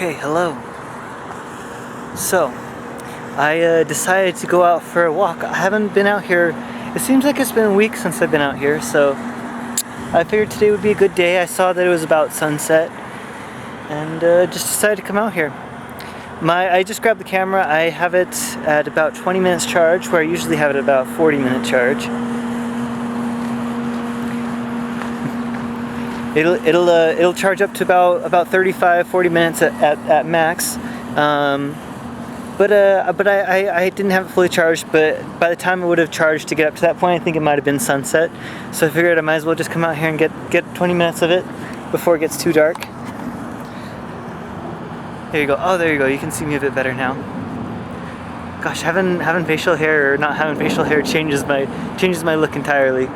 Okay, hello. So, I decided to go out for a walk. I haven't been out here, it seems like it's been a week since I've been out here, so I figured today would be a good day. I saw that it was about sunset, and just decided to come out here. I just grabbed the camera. I have it at about 20 minutes charge, where I usually have it at about 40-minute charge. It'll charge up to about 35-40 minutes at max. But I didn't have it fully charged, but by the time it would have charged to get up to that point, I think it might have been sunset. So I figured I might as well just come out here and get 20 minutes of it before it gets too dark. There you go. Oh, there you go. You can see me a bit better now. Gosh, having facial hair or not having facial hair changes my look entirely.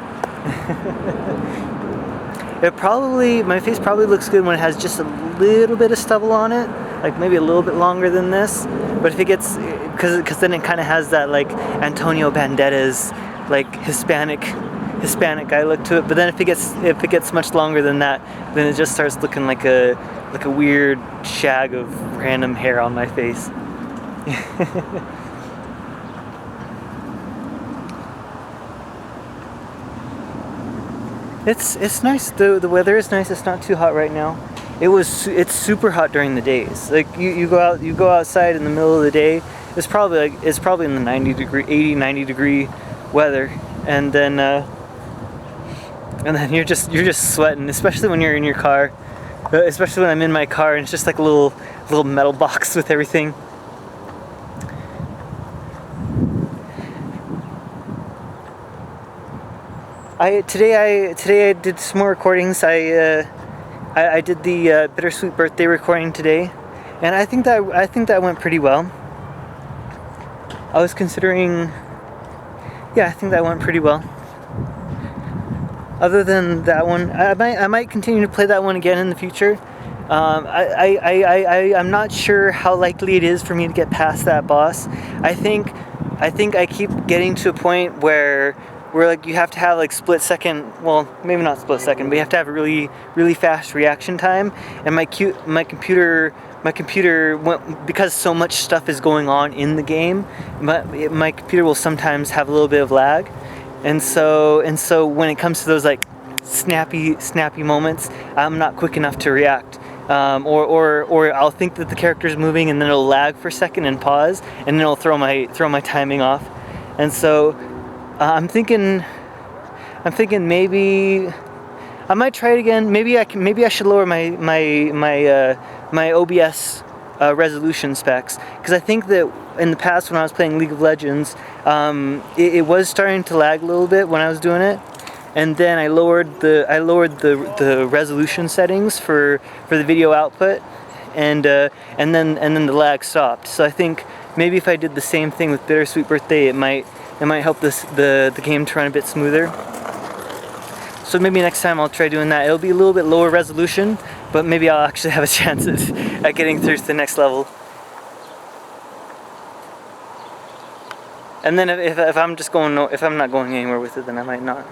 My face probably looks good when it has just a little bit of stubble on it, like maybe a little bit longer than this. But if it gets, because then it kind of has that like Antonio Banderas, like Hispanic guy look to it. But then if it gets much longer than that, then it just starts looking like a weird shag of random hair on my face. It's nice. The weather is nice. It's not too hot right now. It's super hot during the days. Like you go outside in the middle of the day. It's probably in the 80-90 degree weather, and then you're just sweating, especially when you're in your car. Especially when I'm in my car and it's just like a little metal box with everything. Today I did some more recordings. I did the Bittersweet Birthday recording today, and I think that went pretty well. I was considering, yeah, I think that went pretty well. Other than that one, I might continue to play that one again in the future. I'm not sure how likely it is for me to get past that boss. I think I keep getting to a point where like you have to have like split second, well, maybe not split second, but you have to have a really fast reaction time. And my computer because so much stuff is going on in the game, my computer will sometimes have a little bit of lag. And so when it comes to those like snappy moments, I'm not quick enough to react. Or I'll think that the character's moving and then it'll lag for a second and pause, and then it'll throw my timing off. And so I'm thinking maybe I might try it again. Maybe I should lower my OBS resolution specs, because I think that in the past when I was playing League of Legends, it was starting to lag a little bit when I was doing it, and then I lowered the resolution settings for the video output, and then the lag stopped. So I think maybe if I did the same thing with Bittersweet Birthday, it might help the game to run a bit smoother. So maybe next time I'll try doing that. It'll be a little bit lower resolution, but maybe I'll actually have a chance at getting through to the next level. And then if I'm not going anywhere with it, then I might not.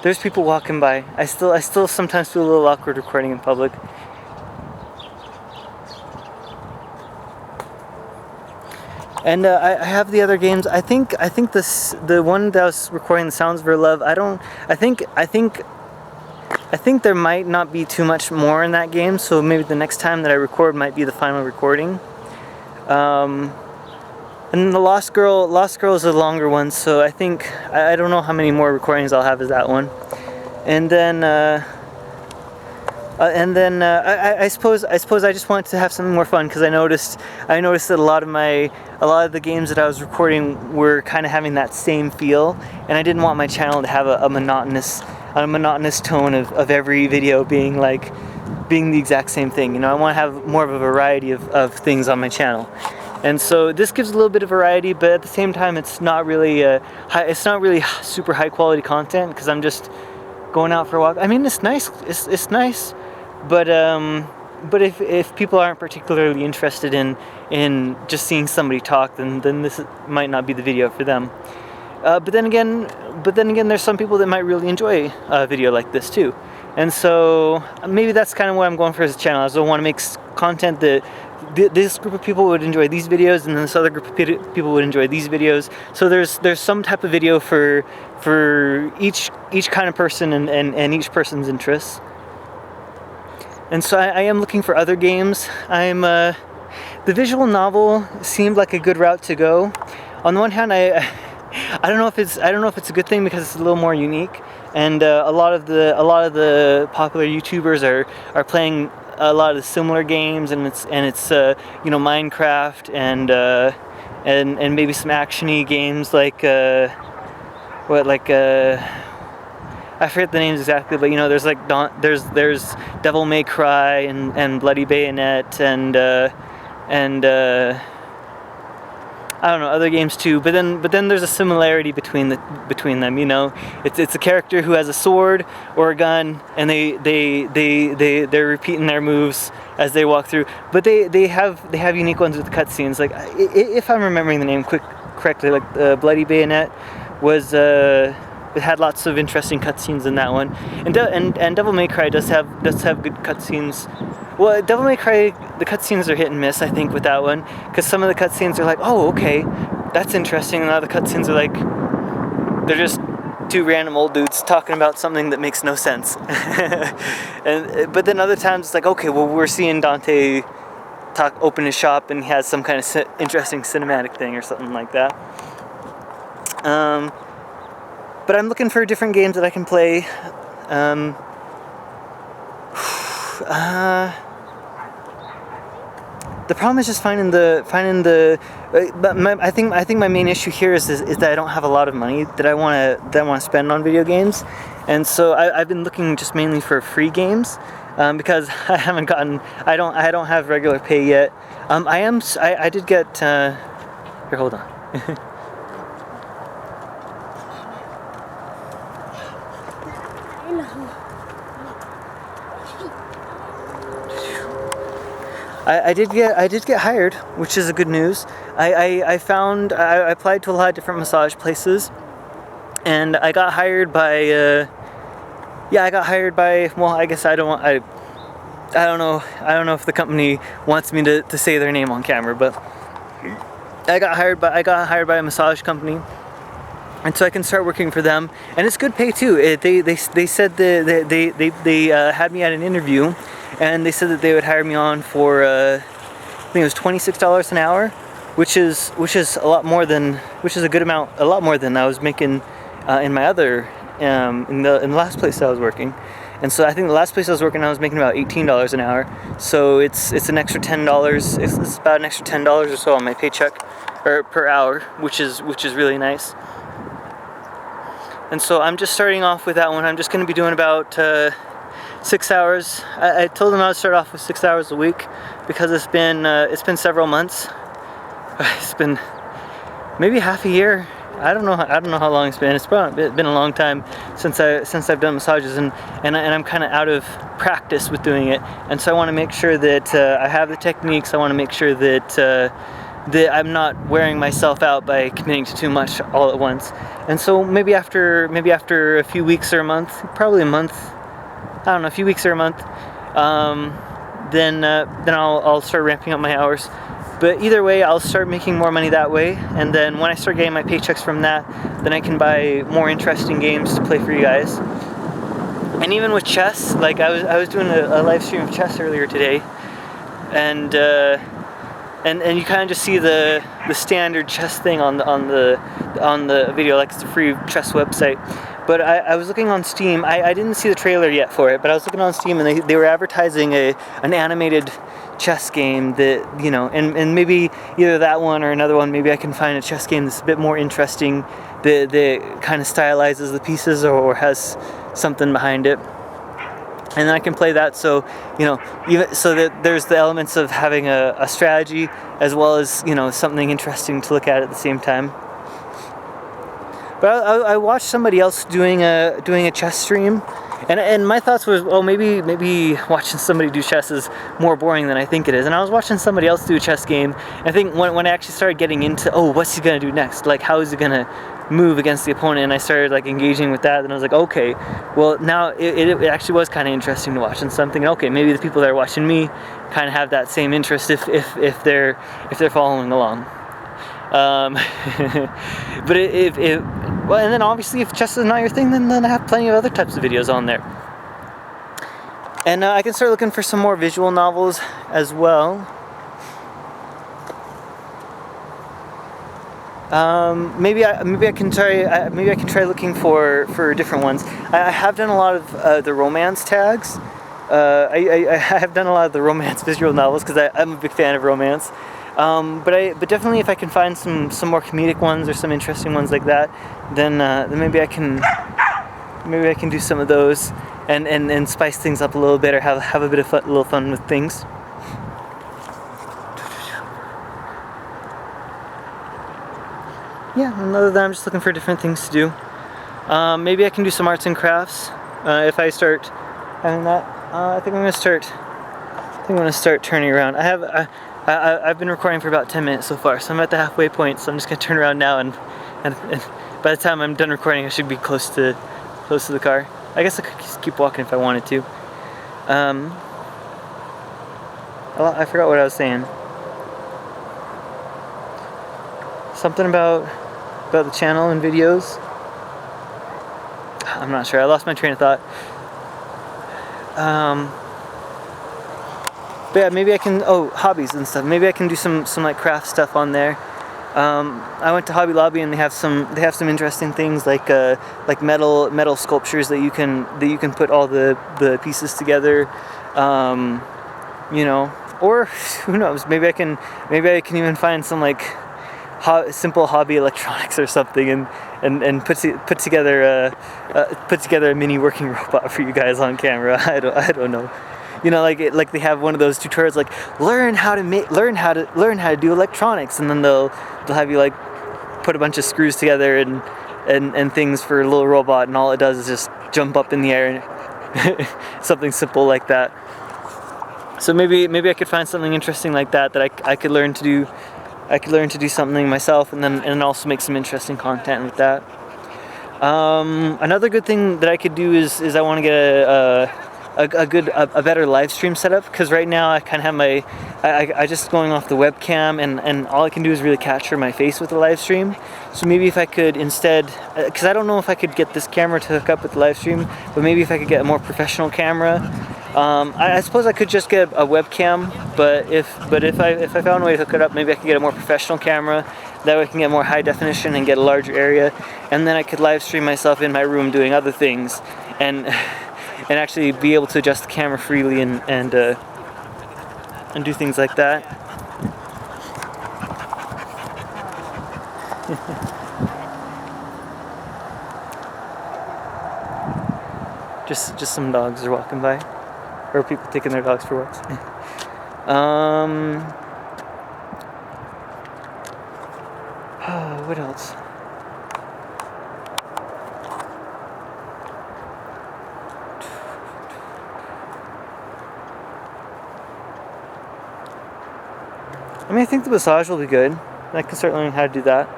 There's people walking by. I still sometimes feel a little awkward recording in public. And I have the other games. I think the one that I was recording, the Sounds of Her Love. I think there might not be too much more in that game. So maybe the next time that I record might be the final recording. And then the Lost Girl is a longer one. So I think I don't know how many more recordings I'll have as that one. And then I suppose I just wanted to have something more fun, because I noticed that a lot of the games that I was recording were kind of having that same feel, and I didn't want my channel to have a monotonous tone of every video being the exact same thing. You know, I want to have more of a variety of things on my channel. And so this gives a little bit of variety, but at the same time it's not really super high quality content, because I'm just going out for a walk. I mean, it's nice. It's nice. But if people aren't particularly interested in just seeing somebody talk, then this might not be the video for them. But then again, there's some people that might really enjoy a video like this too. And so maybe that's kind of what I'm going for as a channel. I want to make content that this group of people would enjoy these videos, and then this other group of people would enjoy these videos. So there's some type of video for each kind of person and each person's interests. And so I am looking for other games. The visual novel seemed like a good route to go. On the one hand, I don't know if it's a good thing because it's a little more unique, and a lot of the popular YouTubers are playing a lot of the similar games, and it's you know, Minecraft and maybe some actiony games like I forget the names exactly, but you know, there's like there's Devil May Cry and Bloody Bayonet and I don't know, other games too, but then there's a similarity between them. You know, it's a character who has a sword or a gun, and they're repeating their moves as they walk through. But they have unique ones with the cutscenes. Like if I'm remembering the name correctly, like Bloody Bayonet was it had lots of interesting cutscenes in that one, and Devil May Cry does have good cutscenes. Well, Devil May Cry, the cutscenes are hit and miss, I think, with that one, because some of the cutscenes are like, oh, okay, that's interesting, and other cutscenes are like, they're just two random old dudes talking about something that makes no sense. But then other times it's like, okay, well, we're seeing Dante open his shop and he has some kind of interesting cinematic thing or something like that. But I'm looking for different games that I can play. The problem is just finding the. But I think my main issue here is that I don't have a lot of money that I want to spend on video games, and so I've been looking just mainly for free games, because I haven't gotten. I don't have regular pay yet. I did get. Here, hold on. I did get hired, which is a good news. I applied to a lot of different massage places, and I got hired by well, I guess I don't know if the company wants me to say their name on camera, but I got hired by a massage company, and so I can start working for them, and it's good pay too. They said they had me at an interview, and they said that they would hire me on for I think it was $26 an hour, which is a good amount, a lot more than I was making in my other in the last place I was working. And so I think the last place I was working, I was making about $18 an hour. So it's an extra $10. It's about an extra $10 or so on my paycheck, or per hour, which is really nice. And so I'm just starting off with that one. I'm just going to be doing about 6 hours. I told them I would start off with 6 hours a week because it's been several months. It's been maybe half a year. I don't know how long it's been. It's probably been a long time since I've done massages, and I'm kind of out of practice with doing it. And so I want to make sure that I have the techniques. I want to make sure that I'm not wearing myself out by committing to too much all at once. And so maybe after a few weeks or a month, probably a month, I don't know, a few weeks or a month, then I'll start ramping up my hours. But either way, I'll start making more money that way, and then when I start getting my paychecks from that, then I can buy more interesting games to play for you guys. And even with chess, like I was doing a live stream of chess earlier today, and you kind of just see the standard chess thing on the video, like it's a free chess website. But I was looking on Steam. I didn't see the trailer yet for it, but I was looking on Steam, and they were advertising an animated chess game that, you know, and maybe either that one or another one, maybe I can find a chess game that's a bit more interesting, that kind of stylizes the pieces or has something behind it. And then I can play that, so, you know, even so that there's the elements of having a strategy as well as, you know, something interesting to look at the same time. But I watched somebody else doing a chess stream, And my thoughts was, well, maybe watching somebody do chess is more boring than I think it is. And I was watching somebody else do a chess game. And I think when I actually started getting into, oh, what's he gonna do next? Like, how is he gonna move against the opponent? And I started like engaging with that. And I was like, okay, well now it actually was kind of interesting to watch. And so I'm thinking, okay, maybe the people that are watching me kind of have that same interest if they're following along. But well, and then obviously if chess is not your thing, then I have plenty of other types of videos on there. And I can start looking for some more visual novels as well. Maybe I can try looking for different ones. I have done a lot of the romance tags. I have done a lot of the romance visual novels because I'm a big fan of romance. But definitely if I can find some more comedic ones or some interesting ones like that, then maybe I can do some of those and spice things up a little bit, or have a bit of little fun with things. Yeah, and other than that, I'm just looking for different things to do. Maybe I can do some arts and crafts if I start having that. I think I'm gonna start turning around. I've been recording for about 10 minutes so far, so I'm at the halfway point. So I'm just gonna turn around now, and by the time I'm done recording, I should be close to the car. I guess I could just keep walking if I wanted to. I forgot what I was saying. Something about the channel and videos. I'm not sure. I lost my train of thought. But yeah, maybe I can. Oh, hobbies and stuff. Maybe I can do some like craft stuff on there. I went to Hobby Lobby and they have some interesting things like metal sculptures that you can put all the pieces together. You know, or who knows? Maybe I can even find some like simple hobby electronics or something, and put together a mini working robot for you guys on camera. I don't know. You know, like they have one of those tutorials like learn how to do electronics, and then they'll have you like put a bunch of screws together and things for a little robot, and all it does is just jump up in the air, and something simple like that. So maybe I could find something interesting like that I could learn to do. I could learn to do something myself, and also make some interesting content with that. Another good thing that I could do is I want to get a better live stream setup, because right now I kind of have I just going off the webcam, and all I can do is really capture my face with the live stream. So maybe if I could instead, because I don't know if I could get this camera to hook up with the live stream, but maybe if I could get a more professional camera. I suppose I could just get a webcam, but if I found a way to hook it up, maybe I could get a more professional camera. That way I can get more high definition and get a larger area, and then I could live stream myself in my room doing other things, and actually be able to adjust the camera freely and do things like that. just some dogs are walking by, or people taking their dogs for walks. What else? I mean, I think the massage will be good. I can start learning how to do that.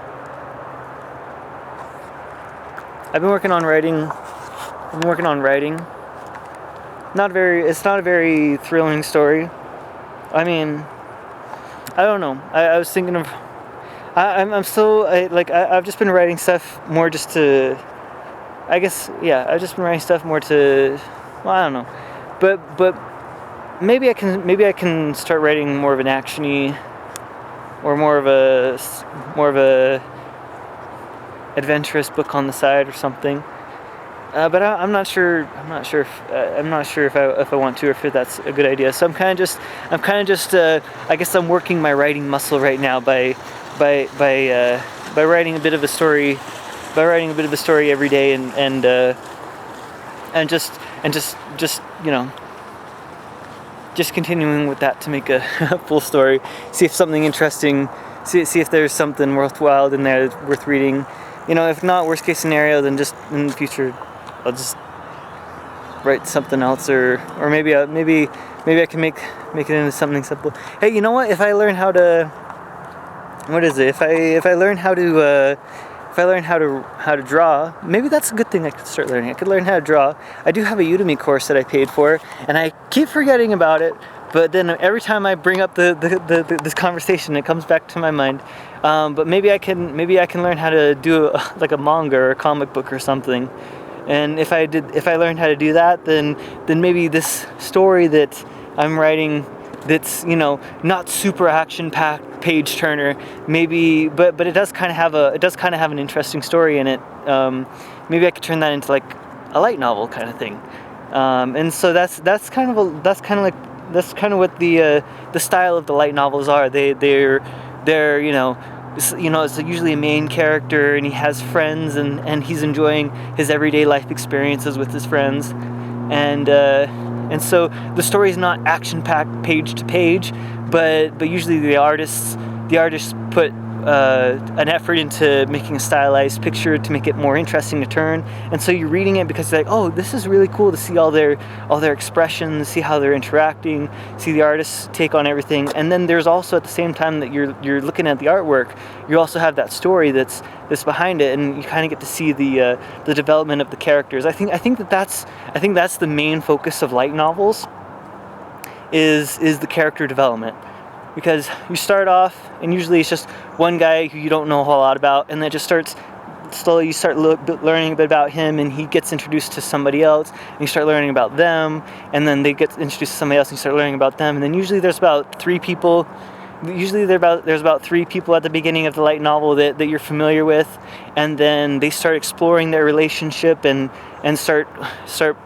I've been working on writing. It's not a very thrilling story. I mean, I don't know. I was thinking of. I've just been writing stuff more just to. I guess, yeah. I've just been writing stuff more to. Well, I don't know, but maybe I can start writing more of an actiony, or more of a adventurous book on the side or something. But I'm not sure if I want to, or if that's a good idea. So I'm kind of just I guess I'm working my writing muscle right now by writing a bit of a story, every day, and just you know, just continuing with that to make a full story. See if something interesting, see if there's something worthwhile in there worth reading. You know, if not, worst case scenario, then just in the future, I'll just write something else, or maybe maybe I can make it into something simple. Hey, you know what? If I learn how to, what is it? If I learn how to how to draw, maybe that's a good thing I could start learning. I could learn how to draw. I do have a Udemy course that I paid for, and I keep forgetting about it. But then every time I bring up this conversation, it comes back to my mind. But maybe I can learn how to do like a manga or a comic book or something. And if I learned how to do that, then maybe this story that I'm writing, that's, you know, not super action-packed page turner, maybe, but it does kind of have an interesting story in it. Maybe I could turn that into like a light novel kind of thing. And so that's kind of what the style of the light novels are. They're you know, it's usually a main character, and he has friends, and he's enjoying his everyday life experiences with his friends, and so the story is not action-packed page to page, but usually the artists put an effort into making a stylized picture to make it more interesting to turn. And so you're reading it because you're like, oh, this is really cool to see all their expressions, see how they're interacting, see the artist's take on everything. And then there's also, at the same time that you're looking at the artwork, you also have that story that's behind it, and you kind of get to see the development of the characters. I think that's the main focus of light novels, is the character development. Because you start off, and usually it's just one guy who you don't know a whole lot about, and then it just starts slowly. You start learning a bit about him, and he gets introduced to somebody else, and you start learning about them, and then they get introduced to somebody else, and you start learning about them, and then usually there's about 3 people. Usually there's about 3 people at the beginning of the light novel that you're familiar with, and then they start exploring their relationship and start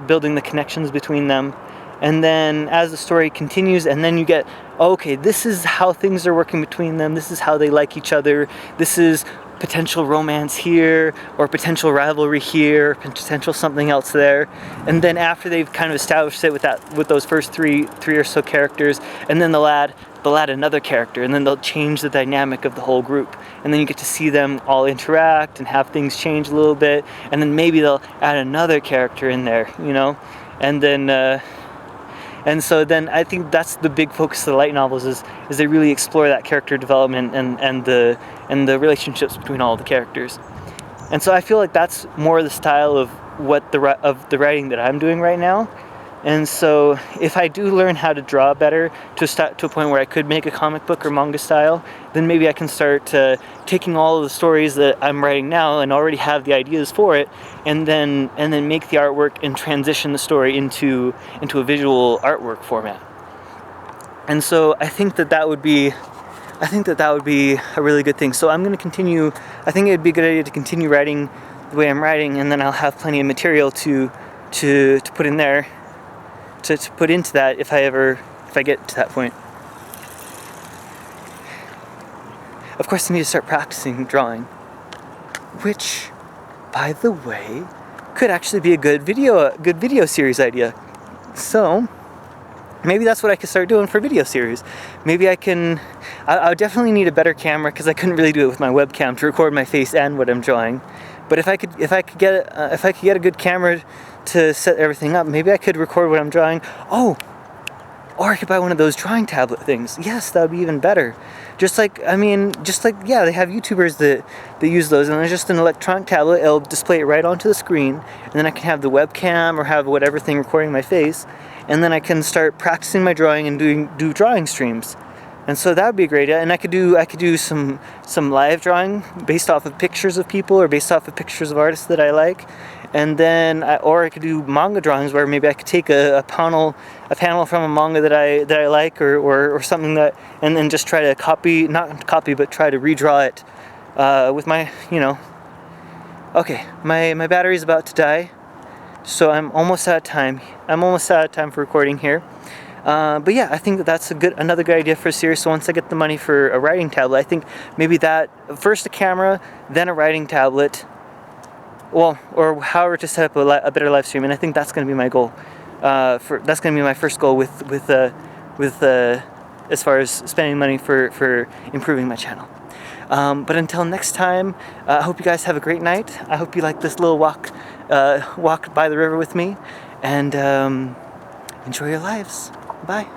building the connections between them. And then as the story continues, and then you get, okay, this is how things are working between them, this is how they like each other, this is potential romance here, or potential rivalry here, potential something else there. And then after they've kind of established it with those first three or so characters, and then they'll add another character, and then they'll change the dynamic of the whole group. And then you get to see them all interact and have things change a little bit, and then maybe they'll add another character in there, you know? And then and so then I think that's the big focus of the light novels, is they really explore that character development and the relationships between all the characters. And so I feel like that's more the style of the writing that I'm doing right now. And so if I do learn how to draw better to a point where I could make a comic book or manga style, then maybe I can start taking all of the stories that I'm writing now and already have the ideas for it, and then make the artwork and transition the story into a visual artwork format. And so I think that would be a really good thing. So I'm going to continue. I think it'd be a good idea to continue writing the way I'm writing, and then I'll have plenty of material to put in there, to put into that if I get to that point. Of course, I need to start practicing drawing, which, by the way, could actually be a good video series idea. So maybe that's what I could start doing for video series. Maybe I would definitely need a better camera, because I couldn't really do it with my webcam to record my face and what I'm drawing. But if I could get a good camera to set everything up, maybe I could record what I'm drawing. Oh, or I could buy one of those drawing tablet things. Yes, that would be even better. Just like they have YouTubers that use those, and there's just an electronic tablet. It'll display it right onto the screen, and then I can have the webcam or have whatever thing recording my face, and then I can start practicing my drawing and do drawing streams. And so that would be a great idea. And I could do some live drawing based off of pictures of people, or based off of pictures of artists that I like. And then I could do manga drawings, where maybe I could take a panel from a manga that I like, or something that, and then just try to try to redraw it with my, okay, my battery's about to die, so I'm almost out of time. For recording here. But yeah, I think that's another good idea for a series. So once I get the money for a writing tablet, I think maybe that first a camera, then a writing tablet, or however to set up a better live stream. And I think that's going to be my goal. That's going to be my first goal with as far as spending money for improving my channel. But until next time, I hope you guys have a great night. I hope you like this little walk by the river with me. and enjoy your lives. Bye.